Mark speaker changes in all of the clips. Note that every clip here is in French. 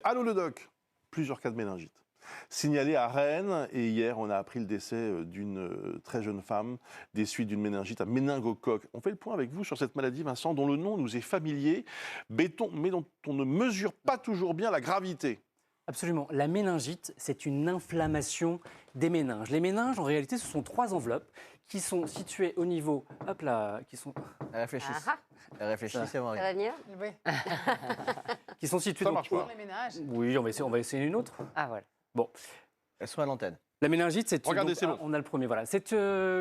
Speaker 1: Allô le doc, plusieurs cas de méningite. Signalés à Rennes, et hier on a appris le décès d'une très jeune femme des suites d'une méningite à méningocoque. On fait le point avec vous sur cette maladie, Vincent, dont le nom nous est familier, mais dont on ne mesure pas toujours bien la gravité.
Speaker 2: Absolument. La méningite, c'est une inflammation des méninges. Les méninges, en réalité, ce sont 3 enveloppes qui sont situées au niveau... Hop là, qui sont...
Speaker 3: Réfléchissez.
Speaker 4: Ah
Speaker 3: Réfléchissez,
Speaker 4: Ça
Speaker 3: Marie.
Speaker 4: va venir?
Speaker 5: Oui,
Speaker 2: qui sont situées...
Speaker 1: Ça marche pas.
Speaker 5: les ménages.
Speaker 2: Oui, on va essayer une autre.
Speaker 4: Ah voilà.
Speaker 2: Bon.
Speaker 3: Elles sont à l'antenne.
Speaker 2: La méningite, c'est...
Speaker 1: Regardez,
Speaker 2: donc,
Speaker 1: c'est bon.
Speaker 2: on a le premier, voilà. C'est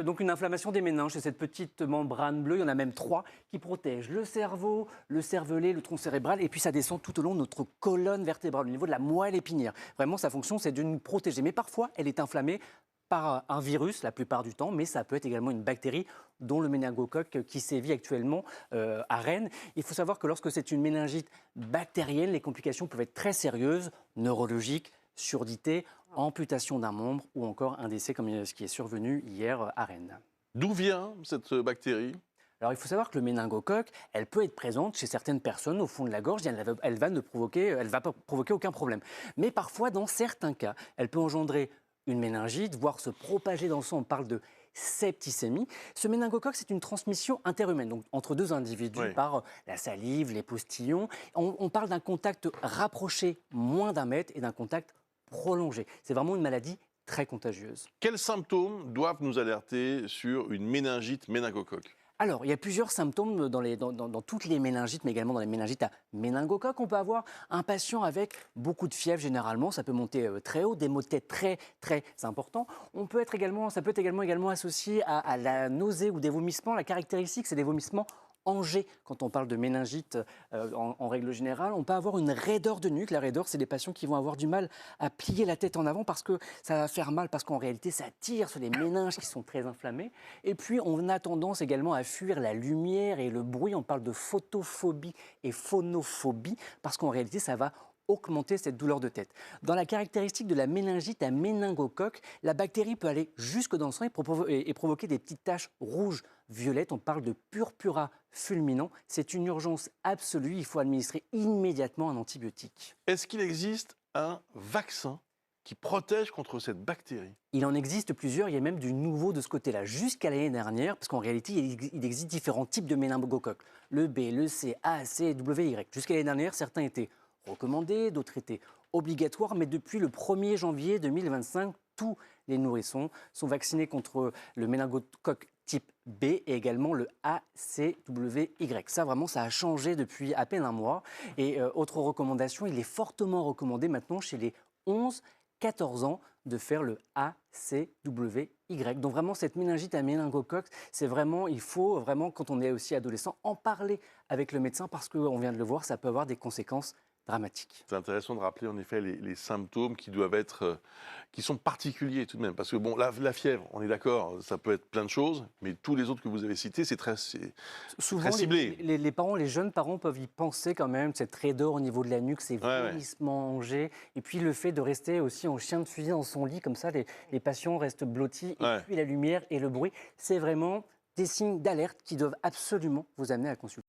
Speaker 2: donc une inflammation des méninges. C'est cette petite membrane bleue, il y en a même 3, qui protègent le cerveau, le cervelet, le tronc cérébral, et puis ça descend tout au long de notre colonne vertébrale, au niveau de la moelle épinière. Vraiment, sa fonction, c'est de nous protéger. Mais parfois, elle est inflammée par un virus la plupart du temps, mais ça peut être également une bactérie, dont le méningocoque qui sévit actuellement à Rennes. Il faut savoir que lorsque c'est une méningite bactérienne, les complications peuvent être très sérieuses, neurologiques, surdité, amputation d'un membre ou encore un décès comme ce qui est survenu hier à Rennes.
Speaker 1: D'où vient cette bactérie?
Speaker 2: Alors il faut savoir que le méningocoque, elle peut être présente chez certaines personnes au fond de la gorge, elle va pas provoquer aucun problème. Mais parfois, dans certains cas, elle peut engendrer une méningite, voire se propager dans le sang. On parle de septicémie. Ce méningocoque, c'est une transmission interhumaine, donc entre 2 individus,
Speaker 1: Oui.
Speaker 2: par la salive, les postillons. On parle d'un contact rapproché, moins d'1 mètre, et d'un contact prolongé. C'est vraiment une maladie très contagieuse.
Speaker 1: Quels symptômes doivent nous alerter sur une méningite méningocoque?
Speaker 2: Alors, il y a plusieurs symptômes dans toutes les méningites, mais également dans les méningites à méningocoque. On peut avoir un patient avec beaucoup de fièvre, généralement, ça peut monter très haut, des maux de tête très, très importants. Ça peut être également associé à la nausée ou des vomissements. La caractéristique, c'est des vomissements Angers, quand on parle de méningite en règle générale. On peut avoir une raideur de nuque. La raideur, c'est des patients qui vont avoir du mal à plier la tête en avant parce que ça va faire mal, parce qu'en réalité, ça tire sur les méninges qui sont très inflammés. Et puis, on a tendance également à fuir la lumière et le bruit. On parle de photophobie et phonophobie parce qu'en réalité, ça va augmenter cette douleur de tête. Dans la caractéristique de la méningite à méningocoque, la bactérie peut aller jusque dans le sang et provoquer des petites taches rouges, violettes. On parle de purpura fulminant. C'est une urgence absolue. Il faut administrer immédiatement un antibiotique.
Speaker 1: Est-ce qu'il existe un vaccin qui protège contre cette bactérie?
Speaker 2: Il en existe plusieurs, il y a même du nouveau de ce côté-là. Jusqu'à l'année dernière, parce qu'en réalité, il existe différents types de méningocoques. Le B, le C, A, C, W, Y. Jusqu'à l'année dernière, certains étaient recommandés, d'autres étaient obligatoires, mais depuis le 1er janvier 2025, tous les nourrissons sont vaccinés contre le méningocoque type B et également le ACWY. Ça, vraiment, ça a changé depuis à peine un mois. Et autre recommandation, il est fortement recommandé maintenant chez les 11-14 ans de faire le ACWY. Donc vraiment, cette méningite à méningocoque, c'est vraiment, il faut vraiment, quand on est aussi adolescent, en parler avec le médecin parce qu'on vient de le voir, ça peut avoir des conséquences dramatiques.
Speaker 1: C'est intéressant de rappeler en effet les symptômes qui doivent être, qui sont particuliers tout de même. Parce que bon, la fièvre, on est d'accord, ça peut être plein de choses, mais tous les autres que vous avez cités, c'est très ciblé.
Speaker 2: Les parents, les jeunes parents peuvent y penser quand même, cette raideur au niveau de la nuque, ces vomissements Angers, et puis le fait de rester aussi en chien de fusil dans son lit, comme ça, les patients restent blottis, et puis la lumière et le bruit, c'est vraiment des signes d'alerte qui doivent absolument vous amener à consulter.